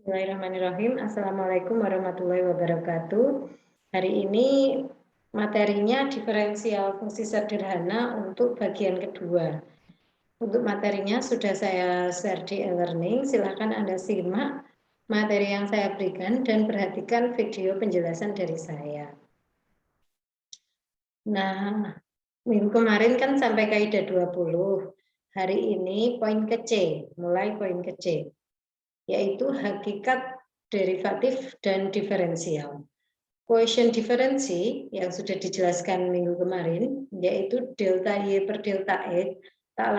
Bismillahirrahmanirrahim. Assalamualaikum warahmatullahi wabarakatuh. Hari ini materinya diferensial fungsi sederhana untuk bagian kedua. Untuk materinya sudah saya share di e-learning. Silakan Anda simak materi yang saya berikan dan perhatikan video penjelasan dari saya. Nah, minggu kemarin kan sampai kaidah 20. Hari ini poin ke C, mulai poin ke C, yaitu hakikat derivatif dan diferensial. Quotient diferensi yang sudah dijelaskan minggu kemarin, yaitu delta Y per delta X, tak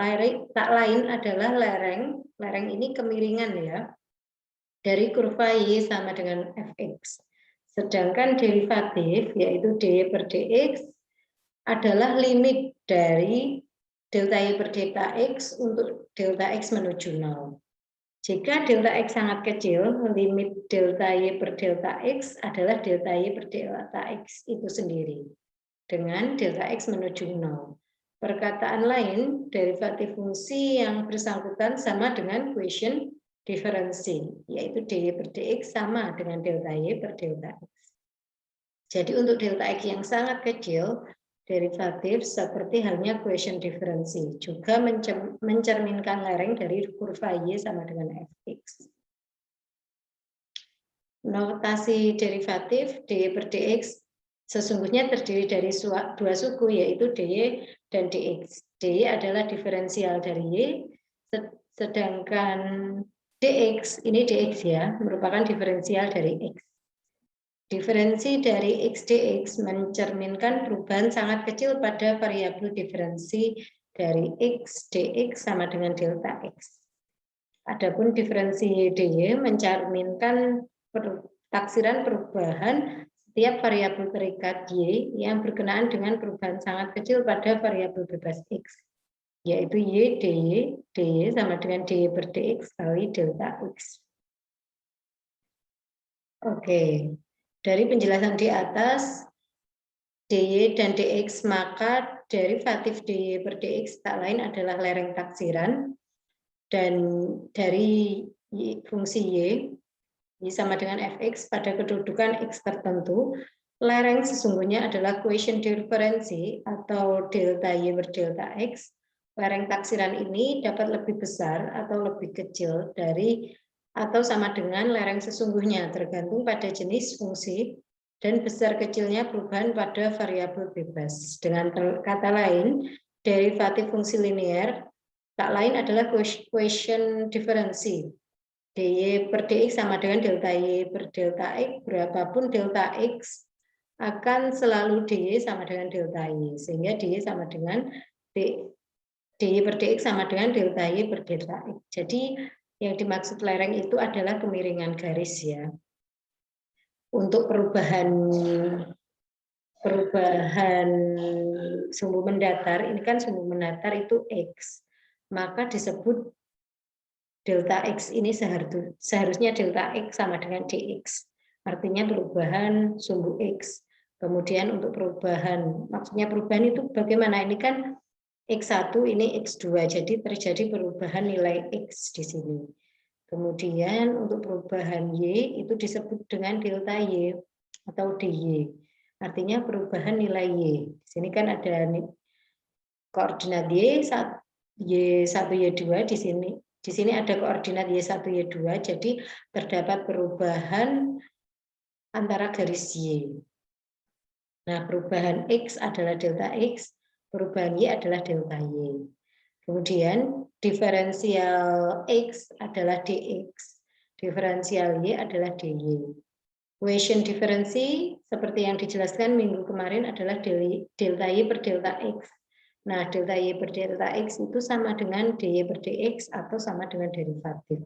lain adalah lereng ini kemiringan ya, dari kurva Y sama dengan Fx. Sedangkan derivatif, yaitu dy per dx, adalah limit dari delta Y per delta X untuk delta X menuju 0. Jika delta X sangat kecil, limit delta Y per delta X adalah delta Y per delta X itu sendiri, dengan delta X menuju 0. Perkataan lain, derivatif fungsi yang bersangkutan sama dengan quotient diferensi, yaitu dy per dx sama dengan delta Y per delta X. Jadi untuk delta X yang sangat kecil, derivatif seperti halnya quotient diferensi juga mencerminkan lereng dari kurva Y sama dengan Fx. Notasi derivatif dy per dx sesungguhnya terdiri dari dua suku, yaitu dy dan dx. Dy adalah diferensial dari Y, sedangkan dx, ini dx ya, merupakan diferensial dari X. Diferensi dari X dx mencerminkan perubahan sangat kecil pada variabel diferensi dari X dx sama dengan delta X. Adapun diferensi Y dy mencerminkan taksiran perubahan setiap variabel terikat Y yang berkenaan dengan perubahan sangat kecil pada variabel bebas X, yaitu Y dy sama dengan dy per dx kali delta X. Oke. Dari penjelasan di atas, dy dan dx, maka derivatif dy per dx tak lain adalah lereng taksiran, dan dari fungsi y sama dengan fx pada kedudukan x tertentu, lereng sesungguhnya adalah quotient diferensi atau delta y per delta x. Lereng taksiran ini dapat lebih besar atau lebih kecil dari atau sama dengan lereng sesungguhnya, tergantung pada jenis fungsi dan besar kecilnya perubahan pada variabel bebas. Dengan kata lain, derivatif fungsi linear tak lain adalah quotient diferensi. dy per dx sama dengan delta y per delta x, berapapun delta x akan selalu dy sama dengan delta y, sehingga dy sama dengan dy per dx sama dengan delta y per delta x. Jadi yang dimaksud lereng itu adalah kemiringan garis ya. Untuk perubahan sumbu mendatar, ini kan sumbu mendatar itu X, maka disebut delta X ini seharusnya delta X sama dengan dx. Artinya perubahan sumbu X. Kemudian untuk perubahan, maksudnya perubahan itu bagaimana? Ini kan X1, ini X2, jadi terjadi perubahan nilai X di sini. Kemudian untuk perubahan Y itu disebut dengan delta Y atau dy. Artinya perubahan nilai Y. Di sini kan ada koordinat Y1, Y2 di sini. Di sini ada koordinat Y1, Y2, jadi terdapat perubahan antara garis Y. Nah, perubahan X adalah delta X, perubahan Y adalah delta Y. Kemudian diferensial X adalah dx, diferensial Y adalah dy. Quotient diferensi seperti yang dijelaskan minggu kemarin adalah delta Y per delta X. Nah, delta Y per delta X itu sama dengan dy per dx atau sama dengan derivatif.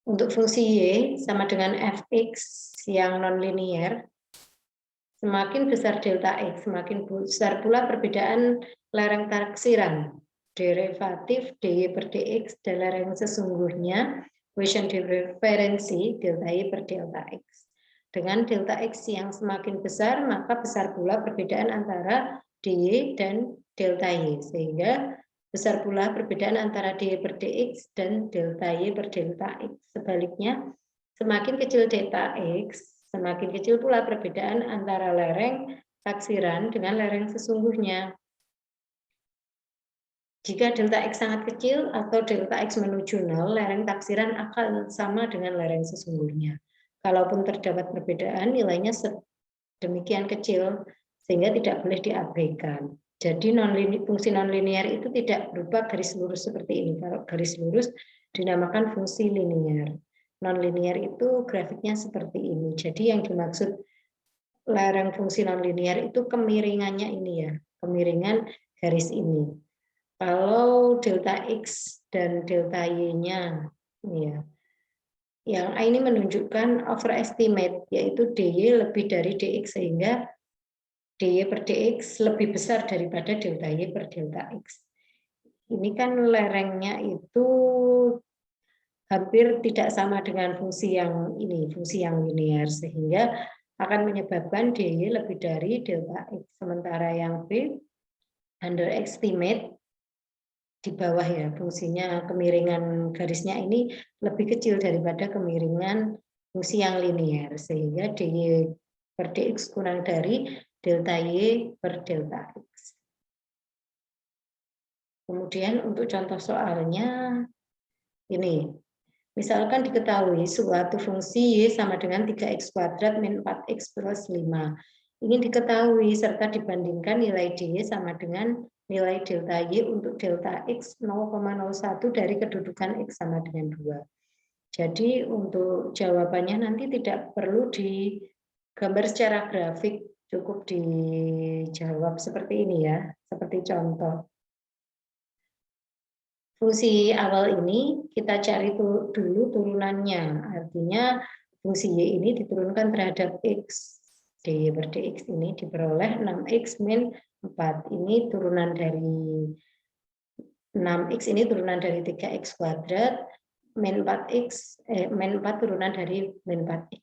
Untuk fungsi Y sama dengan fx yang non-linear, semakin besar delta X, semakin besar pula perbedaan lereng taksiran. Derivatif dy per dx dan lereng sesungguhnya, quotient diferensi delta Y per delta X. Dengan delta X yang semakin besar, maka besar pula perbedaan antara dy dan delta Y, sehingga Besar pula perbedaan antara dy per dx dan delta y per delta x. Sebaliknya, semakin kecil delta x, semakin kecil pula perbedaan antara lereng taksiran dengan lereng sesungguhnya. Jika delta x sangat kecil atau delta x menuju 0, lereng taksiran akan sama dengan lereng sesungguhnya. Kalaupun terdapat perbedaan, nilainya sedemikian kecil sehingga tidak boleh diabaikan. Jadi fungsi nonlinear itu tidak berupa garis lurus seperti ini. Kalau garis lurus dinamakan fungsi linear. Nonlinear itu grafiknya seperti ini. Jadi yang dimaksud lereng fungsi nonlinear itu kemiringannya ini ya, kemiringan garis ini. Kalau delta x dan delta y-nya, ya, yang ini menunjukkan overestimate, yaitu dy lebih dari dx sehingga dy per dx lebih besar daripada delta y per delta x. Ini kan lerengnya itu hampir tidak sama dengan fungsi yang ini, fungsi yang linear, sehingga akan menyebabkan dy lebih dari delta x. Sementara yang b, underestimate, di bawah ya, fungsinya kemiringan garisnya ini lebih kecil daripada kemiringan fungsi yang linear, sehingga dy per dx kurang dari delta y per delta x. Kemudian untuk contoh soalnya ini, misalkan diketahui suatu fungsi y sama dengan 3x kuadrat min 4x plus 5. Ingin diketahui serta dibandingkan nilai dy sama dengan nilai delta y untuk delta x 0,01 dari kedudukan x sama dengan 2. Jadi untuk jawabannya nanti tidak perlu digambar secara grafik, cukup dijawab seperti ini ya, seperti contoh. Fungsi awal ini kita cari dulu turunannya, artinya fungsi y ini diturunkan terhadap x. Dy per dx ini diperoleh 6x min 4. Ini turunan dari 6x ini turunan dari 3x kuadrat, min 4x, min 4 turunan dari min 4x.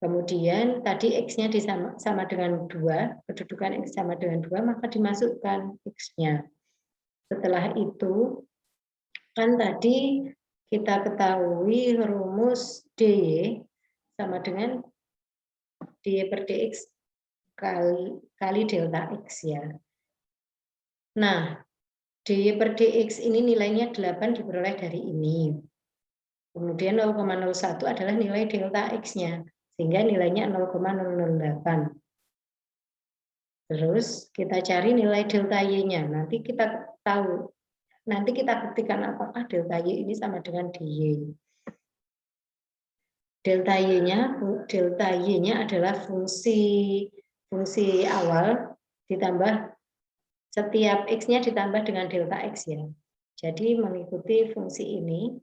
Kemudian tadi x-nya sama dengan 2, kedudukan x sama dengan 2, maka dimasukkan x-nya. Setelah itu, kan tadi kita ketahui rumus dy sama dengan dy per dx kali delta x ya. Nah, dy per dx ini nilainya 8 diperoleh dari ini. Kemudian 0,01 adalah nilai delta x-nya, sehingga nilainya 0,008. Terus kita cari nilai delta y-nya. Nanti kita tahu, nanti kita buktikan apakah delta y ini sama dengan dy. Delta y-nya adalah fungsi awal ditambah setiap x-nya ditambah dengan delta x ya. Jadi mengikuti fungsi ini.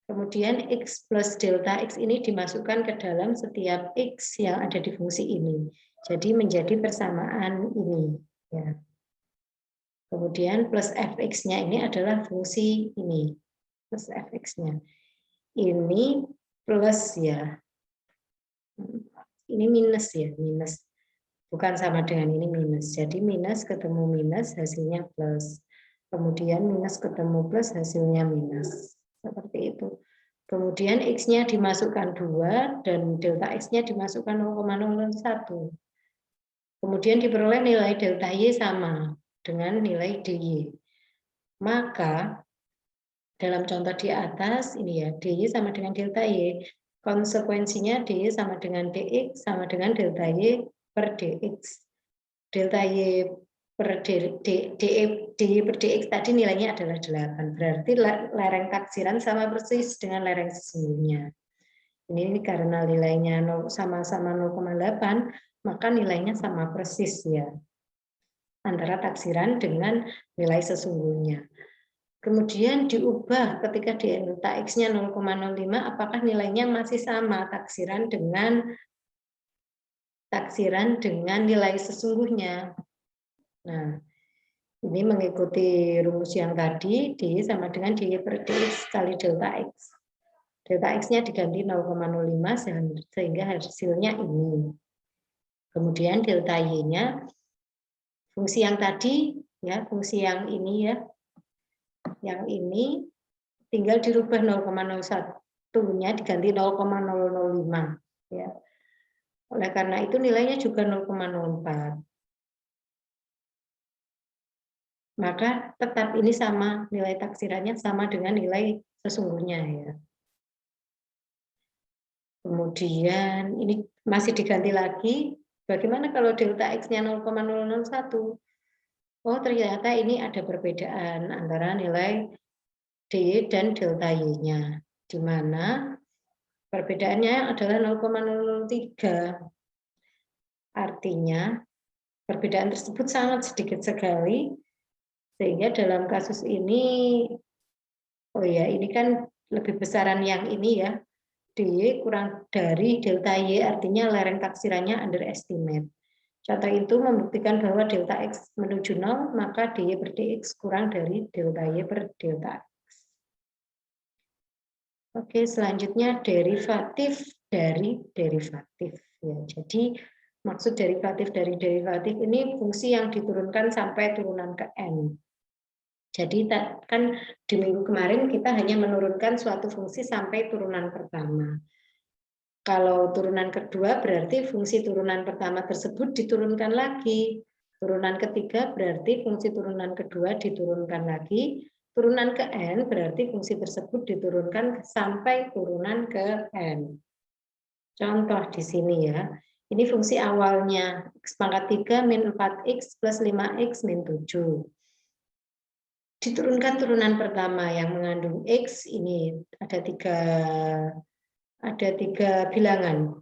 Kemudian x plus delta x ini dimasukkan ke dalam setiap x yang ada di fungsi ini. Jadi menjadi persamaan ini. Ya. Kemudian plus fx-nya ini adalah fungsi ini. Plus fx-nya. Ini plus ya. Ini minus ya, minus. Bukan sama dengan ini minus. Jadi minus ketemu minus hasilnya plus. Kemudian minus ketemu plus hasilnya minus. Seperti itu. Kemudian x-nya dimasukkan 2 dan delta x-nya dimasukkan 0,01. Kemudian diperoleh nilai delta y sama dengan nilai dy. Maka dalam contoh di atas ini ya, dy sama dengan delta y. Konsekuensinya dy sama dengan dx sama dengan delta y per dx. Delta y per dy per dx tadi nilainya adalah 8. Berarti lereng taksiran sama persis dengan lereng sesungguhnya. Ini karena nilainya sama-sama 0,8, maka nilainya sama persis ya. Antara taksiran dengan nilai sesungguhnya. Kemudian diubah ketika delta x-nya 0,05, apakah nilainya masih sama taksiran dengan nilai sesungguhnya. Nah, ini mengikuti rumus yang tadi, dy sama dengan dy per dx kali delta x. Delta x-nya diganti 0,05 sehingga hasilnya ini. Kemudian delta y-nya fungsi yang tadi ya, fungsi yang ini ya. Yang ini tinggal dirubah 0,01-nya diganti 0,005 ya. Oleh karena itu nilainya juga 0,04. Maka tetap ini sama, nilai taksirannya sama dengan nilai sesungguhnya ya. Kemudian ini masih diganti lagi, bagaimana kalau delta X-nya 0,001? Oh, ternyata ini ada perbedaan antara nilai DY dan delta Y-nya, di mana perbedaannya adalah 0,003. Artinya, perbedaan tersebut sangat sedikit sekali, sehingga dalam kasus ini, oh ya, ini kan lebih besaran yang ini ya, DY kurang dari delta Y, artinya lereng taksirannya underestimate. Contoh itu membuktikan bahwa delta X menuju 0, maka DY per DX kurang dari delta Y per delta X. Oke, selanjutnya derivatif dari derivatif. Ya, jadi maksud derivatif dari derivatif ini fungsi yang diturunkan sampai turunan ke N. Jadi kan di minggu kemarin kita hanya menurunkan suatu fungsi sampai turunan pertama. Kalau turunan kedua berarti fungsi turunan pertama tersebut diturunkan lagi. Turunan ketiga berarti fungsi turunan kedua diturunkan lagi. Turunan ke N berarti fungsi tersebut diturunkan sampai turunan ke N. Contoh di sini ya. Ini fungsi awalnya X pangkat 3 min 4X plus 5X min 7. Diturunkan turunan pertama yang mengandung X, ini ada tiga bilangan.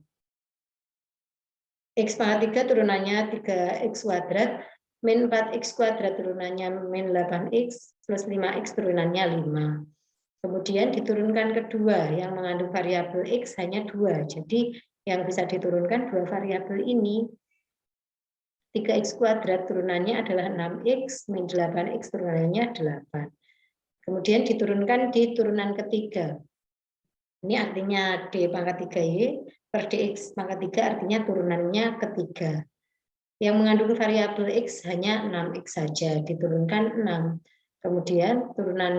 X pangkat 3 turunannya 3X kuadrat, min 4X kuadrat turunannya min 8X, plus 5X turunannya 5. Kemudian diturunkan kedua, yang mengandung variabel X hanya 2. Jadi yang bisa diturunkan dua variabel ini. 3X kuadrat turunannya adalah 6X, min 8X turunannya 8. Kemudian diturunkan di turunan ketiga. Ini artinya D pangkat 3Y per DX pangkat 3 artinya turunannya ketiga. Yang mengandung variabel X hanya 6X saja, diturunkan 6. Kemudian turunan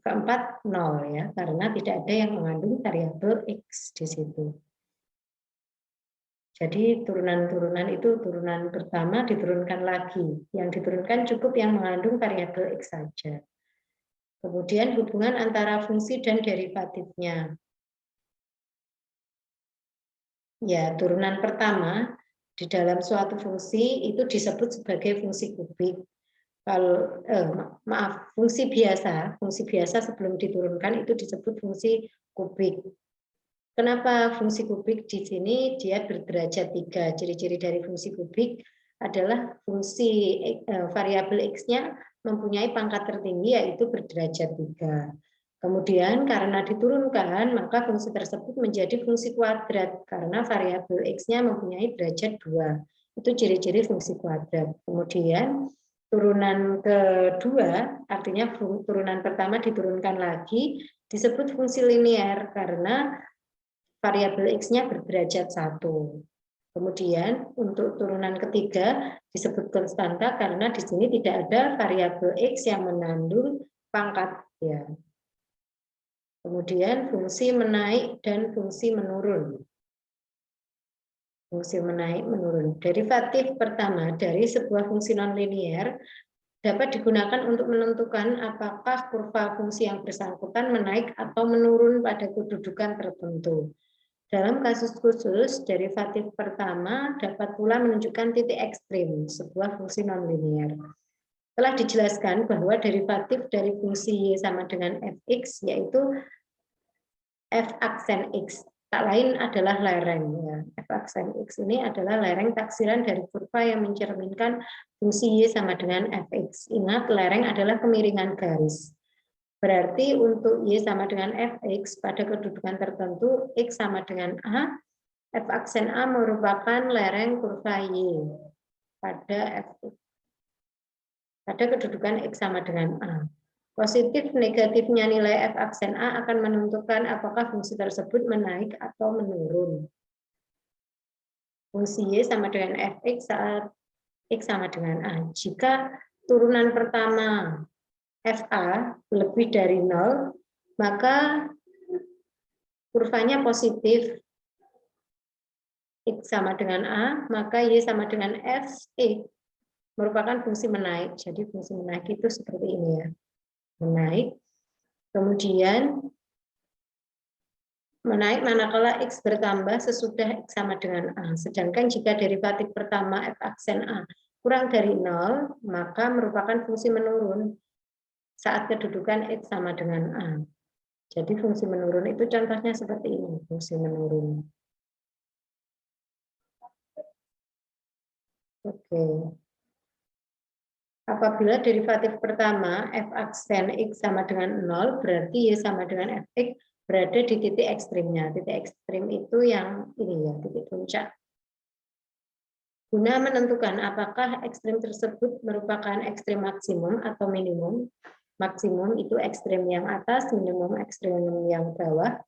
keempat 0 ya, karena tidak ada yang mengandung variabel X di situ. Jadi turunan-turunan itu turunan pertama diturunkan lagi. Yang diturunkan cukup yang mengandung variabel X saja. Kemudian hubungan antara fungsi dan derivatifnya. Ya, turunan pertama di dalam suatu fungsi itu disebut sebagai fungsi kubik. Kalau fungsi biasa sebelum diturunkan itu disebut fungsi kubik. Kenapa fungsi kubik di sini dia berderajat 3? Ciri-ciri dari fungsi kubik adalah fungsi variabel X-nya mempunyai pangkat tertinggi yaitu berderajat 3. Kemudian karena diturunkan, maka fungsi tersebut menjadi fungsi kuadrat karena variabel X-nya mempunyai derajat 2. Itu ciri-ciri fungsi kuadrat. Kemudian turunan kedua, artinya turunan pertama diturunkan lagi, disebut fungsi linear karena variabel X-nya berderajat 1. Kemudian untuk turunan ketiga disebut konstanta karena di sini tidak ada variabel X yang mengandung pangkat ya. Kemudian fungsi menaik dan fungsi menurun. Fungsi menaik menurun. Derivatif pertama dari sebuah fungsi nonlinear dapat digunakan untuk menentukan apakah kurva fungsi yang bersangkutan menaik atau menurun pada kedudukan tertentu. Dalam kasus khusus, derivatif pertama dapat pula menunjukkan titik ekstrim sebuah fungsi nonlinear. Telah dijelaskan bahwa derivatif dari fungsi Y sama dengan fx yaitu f aksen x. Tak lain adalah lereng. Ya. F aksen x ini adalah lereng taksiran dari kurva yang mencerminkan fungsi Y sama dengan fx. Ingat, lereng adalah kemiringan garis. Berarti untuk Y sama dengan Fx pada kedudukan tertentu X sama dengan A, F aksen A merupakan lereng kurva Y pada Fx. Pada kedudukan X sama dengan A. Positif negatifnya nilai F aksen A akan menentukan apakah fungsi tersebut menaik atau menurun. Fungsi Y sama dengan Fx saat X sama dengan A. Jika turunan pertama FA lebih dari 0, maka kurvanya positif. X sama dengan A, maka Y sama dengan F, merupakan fungsi menaik. Jadi fungsi menaik itu seperti ini ya. Menaik. Kemudian menaik manakala X bertambah sesudah X sama dengan A. Sedangkan jika derivatif pertama F aksen A kurang dari 0, maka merupakan fungsi menurun saat kedudukan X sama dengan A. Jadi fungsi menurun itu contohnya seperti ini, fungsi menurun. Oke. Apabila derivatif pertama F aksen X sama dengan 0, berarti Y sama dengan Fx berada di titik ekstrimnya. Titik ekstrim itu yang ini ya, titik puncak. Guna menentukan apakah ekstrim tersebut merupakan ekstrim maksimum atau minimum. Maksimum itu ekstrim yang atas, minimum ekstrim yang bawah.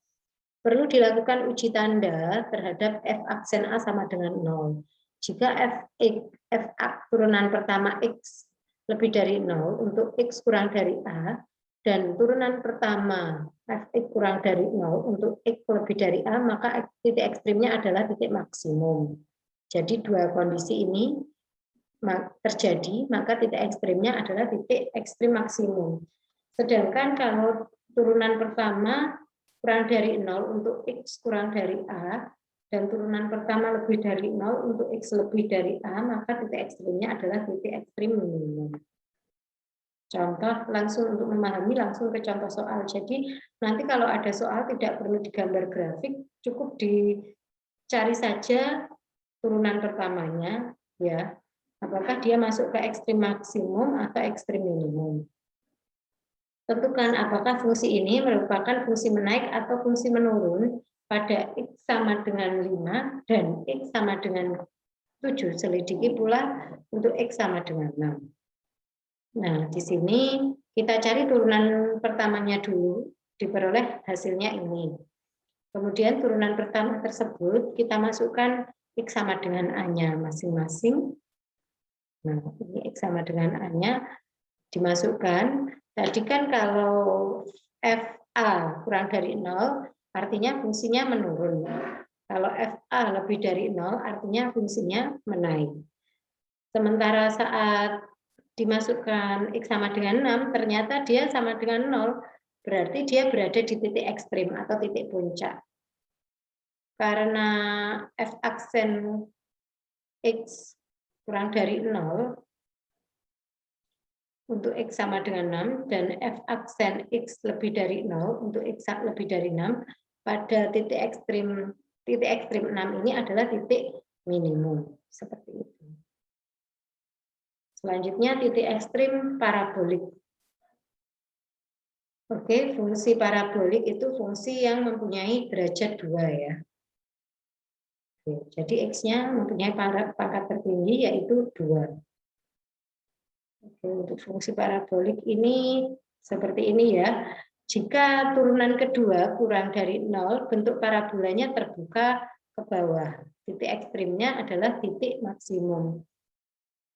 Perlu dilakukan uji tanda terhadap F aksen A sama dengan 0. Jika F turunan pertama X lebih dari 0 untuk X kurang dari A, dan turunan pertama Fx kurang dari 0 untuk X lebih dari A, maka titik ekstrimnya adalah titik maksimum. Jadi dua kondisi ini terjadi, maka titik ekstrimnya adalah titik ekstrim maksimum. Sedangkan kalau turunan pertama kurang dari 0 untuk X kurang dari A, dan turunan pertama lebih dari 0 untuk X lebih dari A, maka titik ekstrimnya adalah titik ekstrim minimum. Contoh langsung untuk memahami langsung ke contoh soal. Jadi nanti kalau ada soal tidak perlu digambar grafik, cukup dicari saja turunan pertamanya, ya. Apakah dia masuk ke ekstrim maksimum atau ekstrim minimum. Tentukan apakah fungsi ini merupakan fungsi menaik atau fungsi menurun pada X sama dengan 5 dan X sama dengan 7. Selidiki pula untuk X sama dengan 6. Nah, di sini kita cari turunan pertamanya dulu, diperoleh hasilnya ini. Kemudian turunan pertama tersebut kita masukkan X sama dengan A-nya masing-masing. Nah, ini X sama dengan A-nya dimasukkan. Tadi kan kalau FA kurang dari 0, artinya fungsinya menurun. Kalau FA lebih dari 0, artinya fungsinya menaik. Sementara saat dimasukkan X sama dengan 6, ternyata dia sama dengan 0, berarti dia berada di titik ekstrim atau titik puncak. Karena F aksen X kurang dari 0, untuk X sama dengan 6, dan F aksen X lebih dari 0, untuk X lebih dari 6, pada titik ekstrim 6 ini adalah titik minimum. Seperti itu. Selanjutnya titik ekstrim parabolik. Oke, fungsi parabolik itu fungsi yang mempunyai derajat 2 ya. Oke, jadi X-nya mempunyai pangkat tertinggi yaitu 2. Oke, untuk fungsi parabolik ini seperti ini ya. Jika turunan kedua kurang dari 0, bentuk parabolanya terbuka ke bawah. Titik ekstrimnya adalah titik maksimum.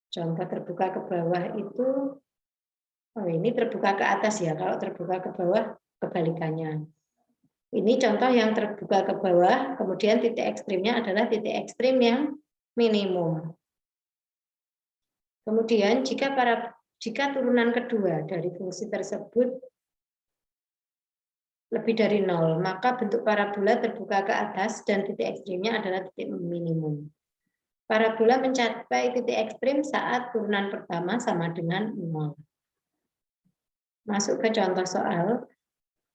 Contoh terbuka ke bawah itu, oh ini terbuka ke atas ya, kalau terbuka ke bawah kebalikannya. Ini contoh yang terbuka ke bawah, kemudian titik ekstrimnya adalah titik ekstrim yang minimum. Kemudian jika turunan kedua dari fungsi tersebut lebih dari 0, maka bentuk parabola terbuka ke atas dan titik ekstrimnya adalah titik minimum. Parabola mencapai titik ekstrim saat turunan pertama sama dengan 0. Masuk ke contoh soal.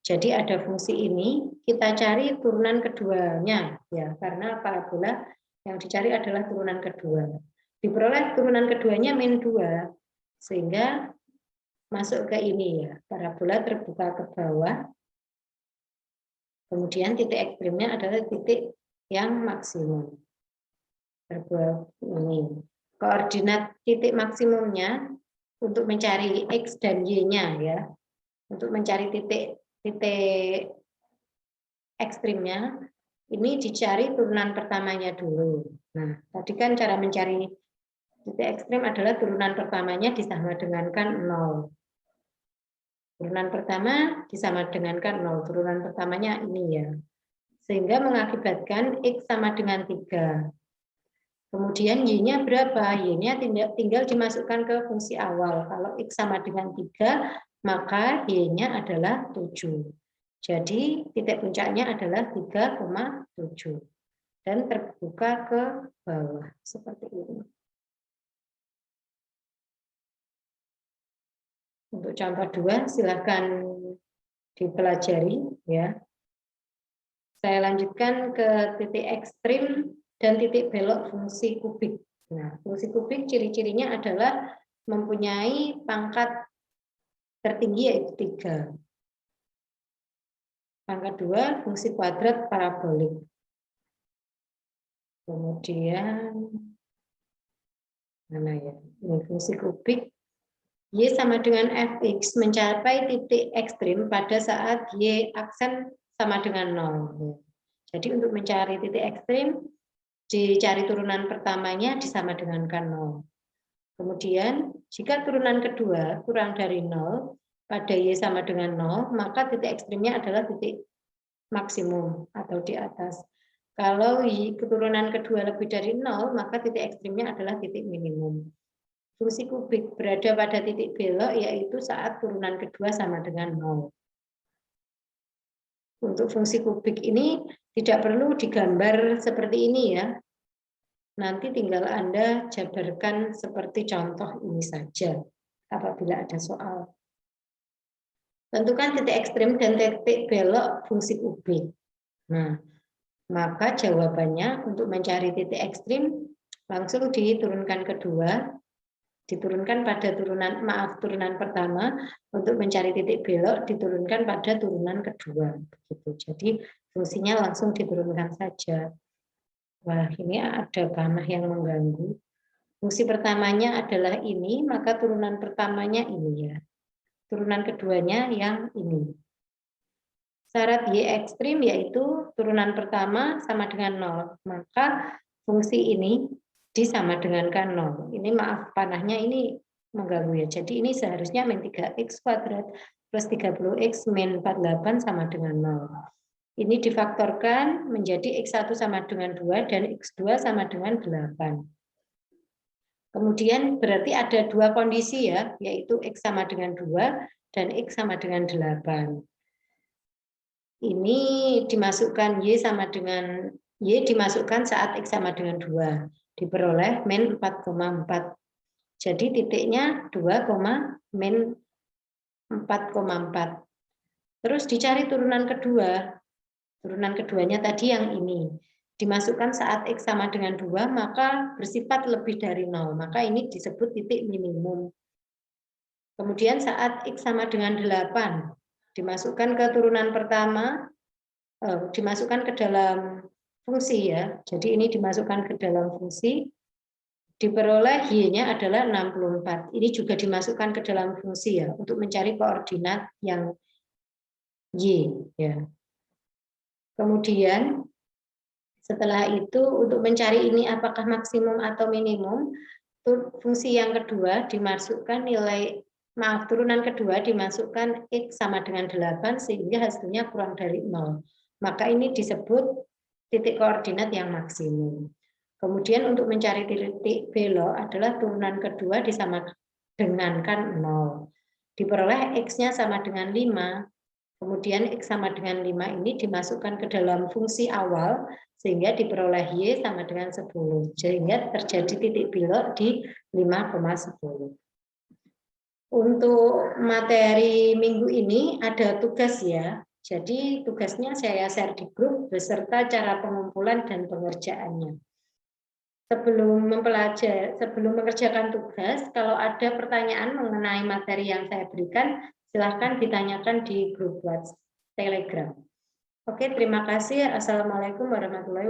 Jadi ada fungsi ini, kita cari turunan keduanya ya, karena parabola yang dicari adalah turunan kedua. Diperoleh turunan keduanya min 2, sehingga masuk ke ini ya, parabola terbuka ke bawah. Kemudian titik ekstrimnya adalah titik yang maksimum. Ini koordinat titik maksimumnya untuk mencari X dan Y-nya ya. Untuk mencari titik ekstrimnya, ini dicari turunan pertamanya dulu. Nah, tadi kan cara mencari titik ekstrim adalah turunan pertamanya disamadengankan 0. Turunan pertama disamadengankan 0. Turunan pertamanya ini ya. Sehingga mengakibatkan X sama dengan 3. Kemudian Y-nya berapa? Y-nya tinggal dimasukkan ke fungsi awal. Kalau X sama dengan 3, maka Y-nya adalah 7. Jadi titik puncaknya adalah 3,7. Dan terbuka ke bawah seperti ini. Untuk contoh 2 silakan dipelajari ya. Saya lanjutkan ke titik ekstrim dan titik belok fungsi kubik. Nah, fungsi kubik ciri-cirinya adalah mempunyai pangkat tertinggi yaitu 3. Pangkat 2 fungsi kuadrat parabolik. Kemudian mana ya? Ini fungsi kubik Y sama dengan fx mencapai titik ekstrim pada saat Y aksen sama dengan 0. Jadi untuk mencari titik ekstrim, dicari turunan pertamanya disama dengankan 0. Kemudian jika turunan kedua kurang dari 0 pada Y sama dengan 0, maka titik ekstrimnya adalah titik maksimum atau di atas. Kalau Y keturunan kedua lebih dari 0, maka titik ekstrimnya adalah titik minimum. Fungsi kubik berada pada titik belok yaitu saat turunan kedua sama dengan 0. Untuk fungsi kubik ini tidak perlu digambar seperti ini ya. Nanti tinggal Anda jabarkan seperti contoh ini saja apabila ada soal. Tentukan titik ekstrim dan titik belok fungsi kubik. Nah, maka jawabannya untuk mencari titik ekstrim langsung diturunkan kedua, diturunkan pada turunan pertama, untuk mencari titik belok diturunkan pada turunan kedua. Begitu. Jadi fungsinya langsung diturunkan saja. Wah, ini ada panah yang mengganggu. Fungsi pertamanya adalah ini, maka turunan pertamanya ini ya. Turunan keduanya yang ini. Syarat Y ekstrim yaitu turunan pertama sama dengan 0. Maka fungsi ini disama dengankan 0. Ini maaf, panahnya ini mengganggu ya. Jadi ini seharusnya min 3x kuadrat plus 30x min 48 sama dengan 0. Ini difaktorkan menjadi x1 sama dengan 2 dan x2 sama dengan 8. Kemudian berarti ada dua kondisi ya, yaitu x sama dengan 2 dan x sama dengan 8. Ini dimasukkan Y sama dengan Y dimasukkan saat X sama dengan 2. Diperoleh min 4,4. Jadi titiknya 2, min 4,4. Terus dicari turunan kedua. Turunan keduanya tadi yang ini. Dimasukkan saat X sama dengan 2, maka bersifat lebih dari 0. Maka ini disebut titik minimum. Kemudian saat X sama dengan 8, dimasukkan ke turunan pertama, dimasukkan ke dalam fungsi ya. Jadi ini dimasukkan ke dalam fungsi, diperoleh Y-nya adalah 64. Ini juga dimasukkan ke dalam fungsi ya, untuk mencari koordinat yang Y ya. Kemudian setelah itu untuk mencari ini apakah maksimum atau minimum, fungsi yang kedua dimasukkan turunan kedua dimasukkan X sama dengan 8 sehingga hasilnya kurang dari 0. Maka ini disebut titik koordinat yang maksimum. Kemudian untuk mencari titik belok adalah turunan kedua disama dengankan 0. Diperoleh X-nya sama dengan 5. Kemudian X sama dengan 5 ini dimasukkan ke dalam fungsi awal sehingga diperoleh Y sama dengan 10. Sehingga terjadi titik belok di 5,10. Untuk materi minggu ini ada tugas ya. Jadi tugasnya saya share di grup beserta cara pengumpulan dan pengerjaannya. Sebelum mengerjakan tugas, kalau ada pertanyaan mengenai materi yang saya berikan, silahkan ditanyakan di grup WhatsApp Telegram. Oke, terima kasih. Assalamualaikum warahmatullahi wabarakatuh.